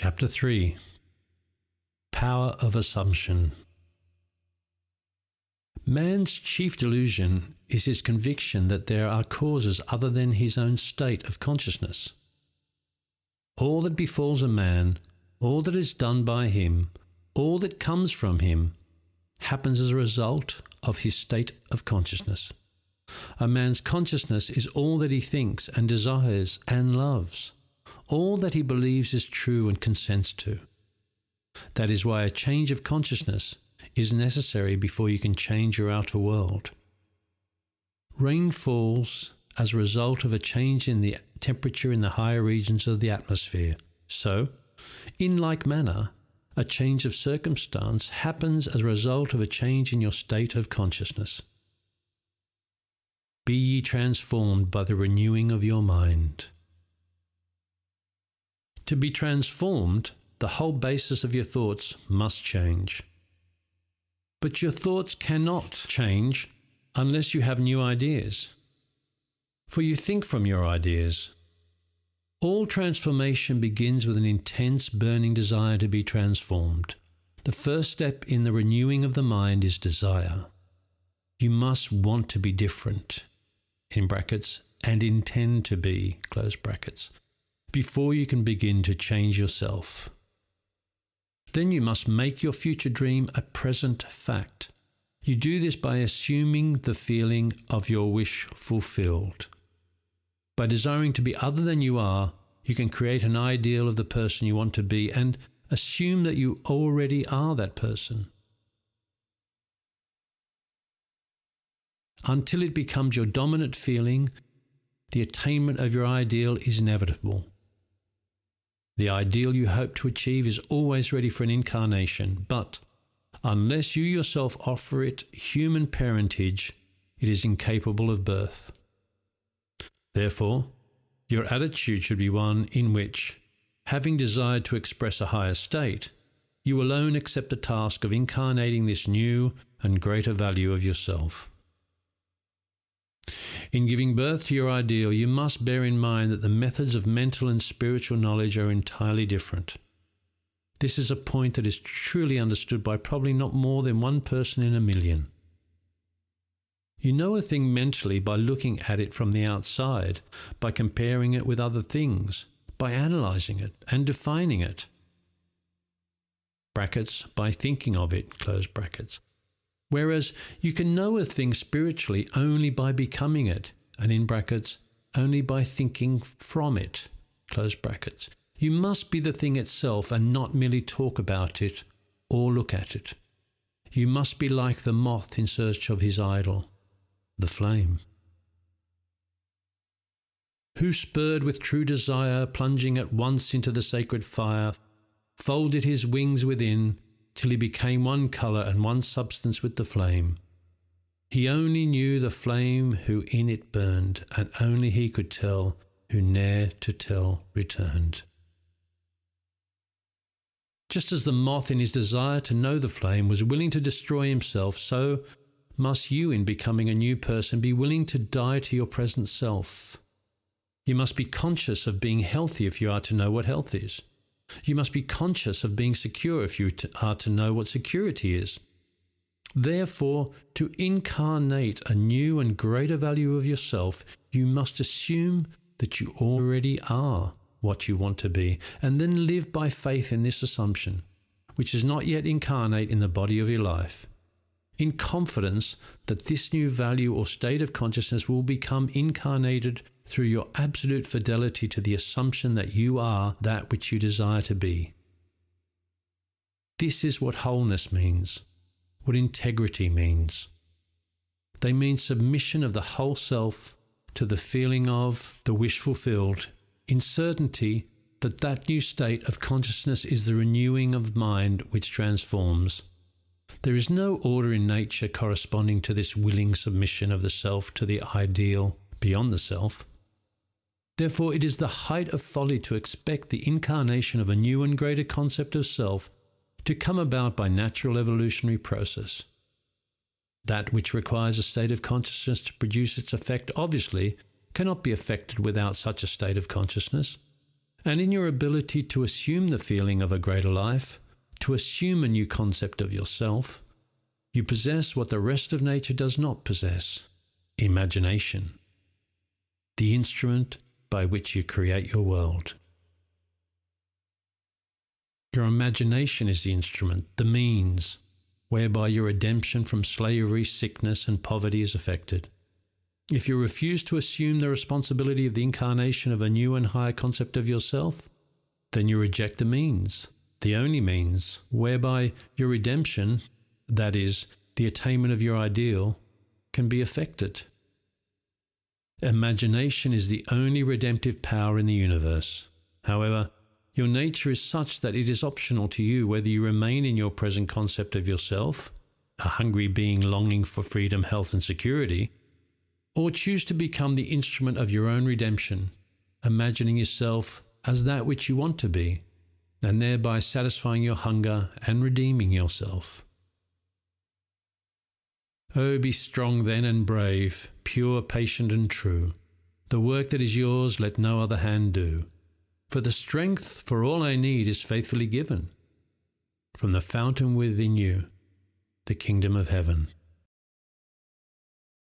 Chapter 3. Power of Assumption. Man's chief delusion is his conviction that there are causes other than his own state of consciousness. All that befalls a man, all that is done by him, all that comes from him, happens as a result of his state of consciousness. A man's consciousness is all that he thinks and desires and loves, all that he believes is true and consents to. That is why a change of consciousness is necessary before you can change your outer world. Rain falls as a result of a change in the temperature in the higher regions of the atmosphere. So, in like manner, a change of circumstance happens as a result of a change in your state of consciousness. Be ye transformed by the renewing of your mind. To be transformed, the whole basis of your thoughts must change. But your thoughts cannot change unless you have new ideas. For you think from your ideas. All transformation begins with an intense, burning desire to be transformed. The first step in the renewing of the mind is desire. You must want to be different, in brackets, and intend to be, close brackets, before you can begin to change yourself. Then you must make your future dream a present fact. You do this by assuming the feeling of your wish fulfilled. By desiring to be other than you are, you can create an ideal of the person you want to be and assume that you already are that person. Until it becomes your dominant feeling, the attainment of your ideal is inevitable. The ideal you hope to achieve is always ready for an incarnation, but unless you yourself offer it human parentage, it is incapable of birth. Therefore, your attitude should be one in which, having desired to express a higher state, you alone accept the task of incarnating this new and greater value of yourself. In giving birth to your ideal, you must bear in mind that the methods of mental and spiritual knowledge are entirely different. This is a point that is truly understood by probably not more than one person in a million. You know a thing mentally by looking at it from the outside, by comparing it with other things, by analyzing it and defining it. Brackets, by thinking of it, close brackets. Whereas you can know a thing spiritually only by becoming it, and in brackets, only by thinking from it, close brackets. You must be the thing itself and not merely talk about it or look at it. You must be like the moth in search of his idol, the flame. Who, spurred with true desire, plunging at once into the sacred fire, folded his wings within, till he became one colour and one substance with the flame. He only knew the flame who in it burned, and only he could tell who ne'er to tell returned. Just as the moth in his desire to know the flame was willing to destroy himself, so must you in becoming a new person be willing to die to your present self. You must be conscious of being healthy if you are to know what health is. You must be conscious of being secure if you are to know what security is. Therefore, to incarnate a new and greater value of yourself, you must assume that you already are what you want to be, and then live by faith in this assumption, which is not yet incarnate in the body of your life, in confidence that this new value or state of consciousness will become incarnated through your absolute fidelity to the assumption that you are that which you desire to be. This is what wholeness means, what integrity means. They mean submission of the whole self to the feeling of the wish fulfilled, in certainty that that new state of consciousness is the renewing of mind which transforms. There is no order in nature corresponding to this willing submission of the self to the ideal beyond the self. Therefore, it is the height of folly to expect the incarnation of a new and greater concept of self to come about by natural evolutionary process. That which requires a state of consciousness to produce its effect obviously cannot be effected without such a state of consciousness, and in your ability to assume the feeling of a greater life, to assume a new concept of yourself, you possess what the rest of nature does not possess: imagination, the instrument by which you create your world. Your imagination is the instrument, the means, whereby your redemption from slavery, sickness, and poverty is effected. If you refuse to assume the responsibility of the incarnation of a new and higher concept of yourself, then you reject the means, the only means, whereby your redemption, that is, the attainment of your ideal, can be effected. Imagination is the only redemptive power in the universe. However, your nature is such that it is optional to you whether you remain in your present concept of yourself, a hungry being longing for freedom, health, and security, or choose to become the instrument of your own redemption, imagining yourself as that which you want to be, and thereby satisfying your hunger and redeeming yourself. Oh, be strong then and brave, pure, patient, and true. The work that is yours let no other hand do. For the strength for all I need is faithfully given from the fountain within you, the kingdom of heaven.